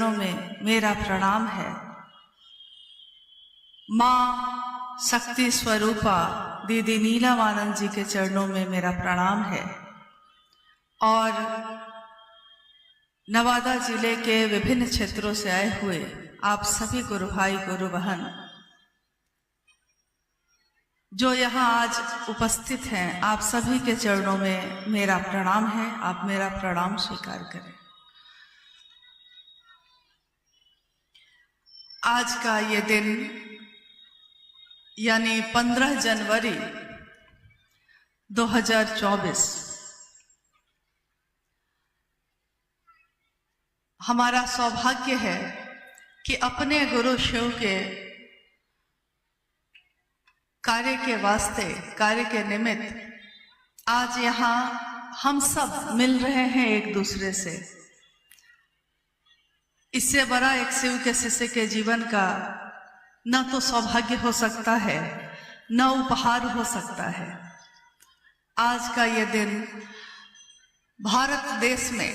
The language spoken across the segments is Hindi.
चरणों में मेरा प्रणाम है। माँ शक्ति स्वरूपा दीदी नीलम आनंद जी के चरणों में मेरा प्रणाम है। और नवादा जिले के विभिन्न क्षेत्रों से आए हुए आप सभी गुरु भाई गुरु बहन जो यहाँ आज उपस्थित हैं, आप सभी के चरणों में मेरा प्रणाम है। आप मेरा प्रणाम स्वीकार करें। आज का ये दिन यानी 15 जनवरी 2024 हमारा सौभाग्य है कि अपने गुरु शिव के कार्य के वास्ते, कार्य के निमित्त आज यहाँ हम सब मिल रहे हैं एक दूसरे से। इससे बड़ा एक शिव के शिष्य के जीवन का न तो सौभाग्य हो सकता है, न उपहार हो सकता है। आज का ये दिन भारत देश में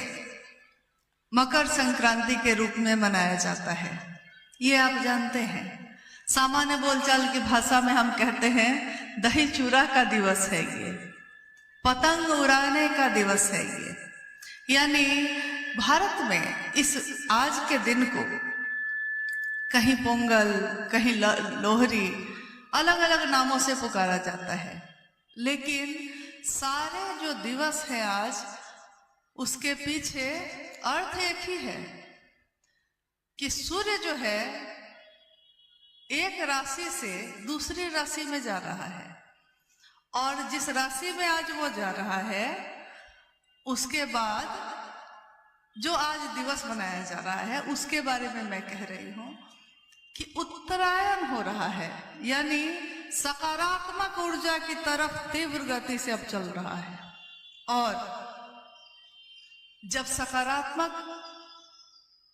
मकर संक्रांति के रूप में मनाया जाता है। ये आप जानते हैं। सामान्य बोलचाल की भाषा में हम कहते हैं दही चूरा का दिवस है ये, पतंग उड़ाने का दिवस है ये। यानी भारत में इस आज के दिन को कहीं पोंगल, कहीं लोहरी, अलग अलग नामों से पुकारा जाता है। लेकिन सारे जो दिवस है आज, उसके पीछे अर्थ एक ही है कि सूर्य जो है एक राशि से दूसरी राशि में जा रहा है, और जिस राशि में आज वो जा रहा है उसके बाद जो आज दिवस मनाया जा रहा है उसके बारे में मैं कह रही हूं कि उत्तरायण हो रहा है। यानी सकारात्मक ऊर्जा की तरफ तीव्र गति से अब चल रहा है। और जब सकारात्मक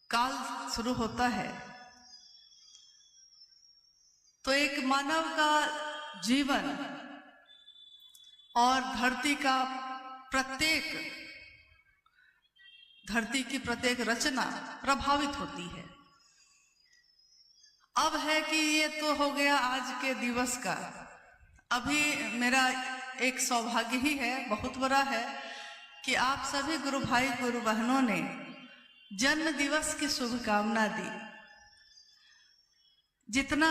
काल शुरू होता है तो एक मानव का जीवन और धरती की प्रत्येक रचना प्रभावित होती है। अब है कि ये तो हो गया आज के दिवस का। अभी मेरा एक सौभाग्य ही है, बहुत बड़ा है, कि आप सभी गुरु भाई गुरु बहनों ने जन्म दिवस की शुभकामना दी। जितना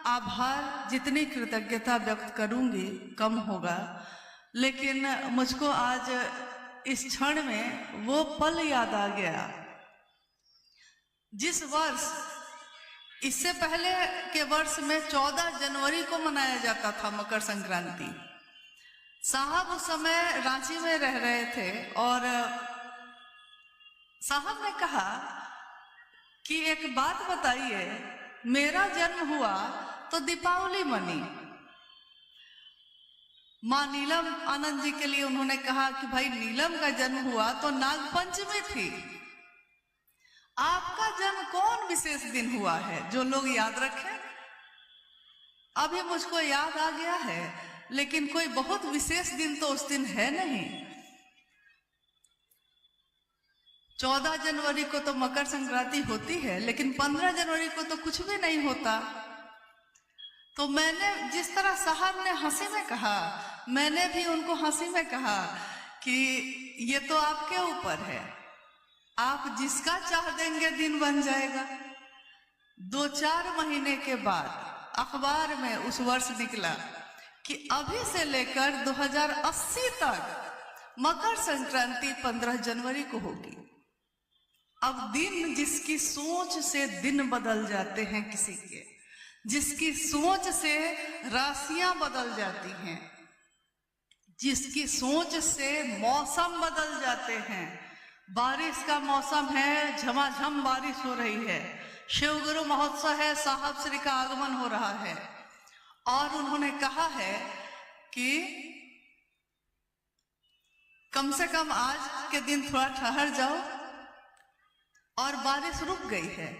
आभार, जितनी कृतज्ञता व्यक्त करूंगी कम होगा, लेकिन मुझको आज इस क्षण में वो पल याद आ गया जिस वर्ष, इससे पहले के वर्ष में 14 जनवरी को मनाया जाता था मकर संक्रांति। साहब उस समय रांची में रह रहे थे और साहब ने कहा कि एक बात बताइए, मेरा जन्म हुआ तो दीपावली मनी। माँ नीलम आनंद जी के लिए उन्होंने कहा कि भाई नीलम का जन्म हुआ तो नागपंचमी थी, आपका जन्म कौन विशेष दिन हुआ है जो लोग याद रखें? अभी मुझको याद आ गया है, लेकिन कोई बहुत विशेष दिन तो उस दिन है नहीं। 14 जनवरी को तो मकर संक्रांति होती है, लेकिन 15 जनवरी को तो कुछ भी नहीं होता। तो मैंने, जिस तरह साहब ने हंसी में कहा, मैंने भी उनको हंसी में कहा कि ये तो आपके ऊपर है, आप जिसका चाह देंगे दिन बन जाएगा। 2-4 महीने के बाद अखबार में उस वर्ष निकला कि अभी से लेकर 2080 तक मकर संक्रांति 15 जनवरी को होगी। अब दिन, जिसकी सोच से दिन बदल जाते हैं, किसी के, जिसकी सोच से राशियां बदल जाती हैं, जिसकी सोच से मौसम बदल जाते हैं। बारिश का मौसम है, झमाझम बारिश हो रही है, शिव गुरु महोत्सव है, साहब श्री का आगमन हो रहा है, और उन्होंने कहा है कि कम से कम आज के दिन थोड़ा ठहर जाओ, और बारिश रुक गई है,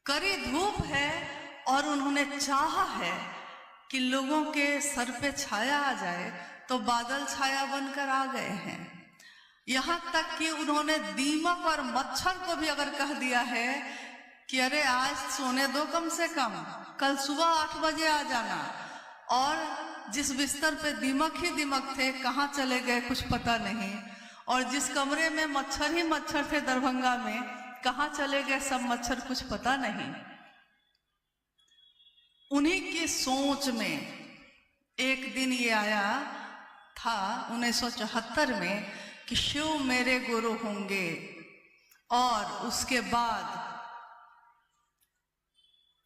कड़ी धूप है, और उन्होंने चाहा है कि लोगों के सर पे छाया आ जाए, तो बादल छाया बनकर आ गए हैं। यहाँ तक कि उन्होंने दीमक और मच्छर को भी अगर कह दिया है कि अरे आज सोने दो कम से कम, कल सुबह 8 बजे आ जाना, और जिस बिस्तर पे दीमक ही दीमक थे कहाँ चले गए कुछ पता नहीं, और जिस कमरे में मच्छर ही मच्छर थे दरभंगा में कहाँ चले गए सब मच्छर कुछ पता नहीं। उन्हीं की सोच में एक दिन ये आया था 1974 में कि शिव मेरे गुरु होंगे, और उसके बाद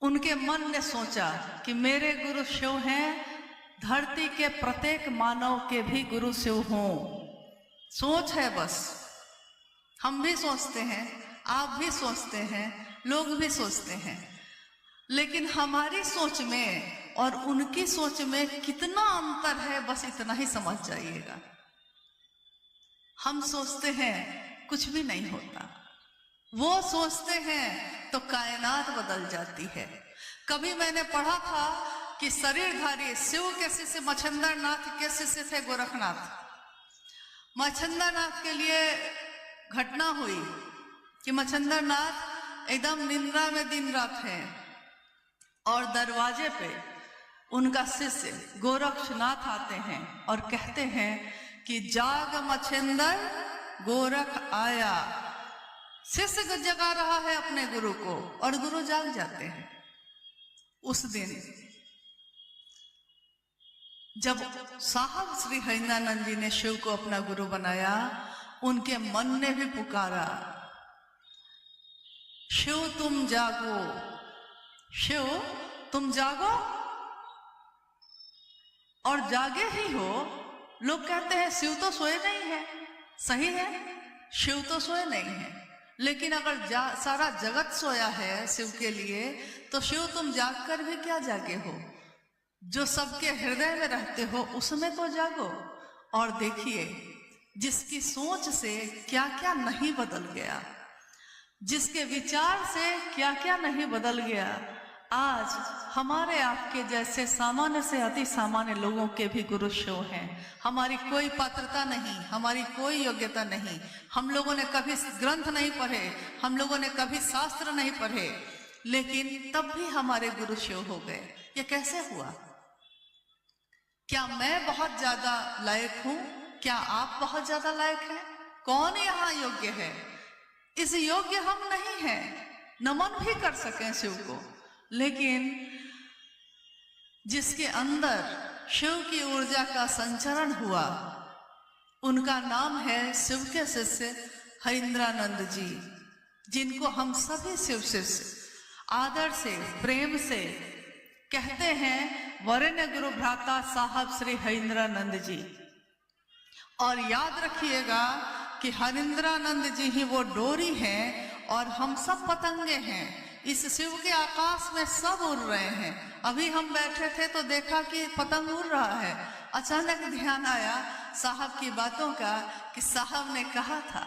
उनके मन ने सोचा कि मेरे गुरु शिव हैं, धरती के प्रत्येक मानव के भी गुरु शिव हों। सोच है बस, हम भी सोचते हैं, आप भी सोचते हैं, लोग भी सोचते हैं, लेकिन हमारी सोच में और उनकी सोच में कितना अंतर है बस इतना ही समझ जाइएगा। हम सोचते हैं कुछ भी नहीं होता, वो सोचते हैं तो कायनात बदल जाती है। कभी मैंने पढ़ा था कि शरीरधारी शिव के शिष्य मच्छिंद्र नाथ के शिष्य थे गोरखनाथ। मच्छिंद्र नाथ के लिए घटना हुई कि मच्छिंद्र नाथ एकदम निंद्रा में दिन रात है, और दरवाजे पे उनका शिष्य गोरक्षनाथ आते हैं और कहते हैं कि जाग मच्छिंद्र गोरख आया। शिष्य को जगा रहा है अपने गुरु को, और गुरु जाग जाते हैं। उस दिन जब साहब श्री हरिंद्रानंद जी ने शिव को अपना गुरु बनाया, उनके मन ने भी पुकारा, शिव तुम जागो, शिव तुम जागो, और जागे ही हो। लोग कहते हैं शिव तो सोए नहीं है, सही है, शिव तो सोए नहीं है, लेकिन अगर सारा जगत सोया है शिव के लिए, तो शिव तुम जाग कर भी क्या जागे हो? जो सबके हृदय में रहते हो उसमें तो जागो। और देखिए जिसकी सोच से क्या क्या नहीं बदल गया, जिसके विचार से क्या क्या नहीं बदल गया। आज हमारे आपके जैसे सामान्य से अति सामान्य लोगों के भी गुरु शिव हैं। हमारी कोई पात्रता नहीं, हमारी कोई योग्यता नहीं, हम लोगों ने कभी ग्रंथ नहीं पढ़े, हम लोगों ने कभी शास्त्र नहीं पढ़े, लेकिन तब भी हमारे गुरु शिव हो गए। ये कैसे हुआ? क्या मैं बहुत ज्यादा लायक हूं? क्या आप बहुत ज्यादा लायक हैं? कौन यहाँ योग्य है? इस योग्य हम नहीं हैं नमन भी कर सकें शिव को, लेकिन जिसके अंदर शिव की ऊर्जा का संचरण हुआ, उनका नाम है शिव के शिष्य हरिंद्रानंद जी, जिनको हम सभी शिव शिष्य आदर से प्रेम से कहते हैं वरेण्य गुरु भ्राता साहब श्री हरिंद्रानंद जी। और याद रखिएगा कि हरिंद्रानंद जी ही वो डोरी हैं और हम सब पतंगे हैं। इस शिव के आकाश में सब उड़ रहे हैं। अभी हम बैठे थे तो देखा कि पतंग उड़ रहा है। अचानक ध्यान आया साहब की बातों का कि साहब ने कहा था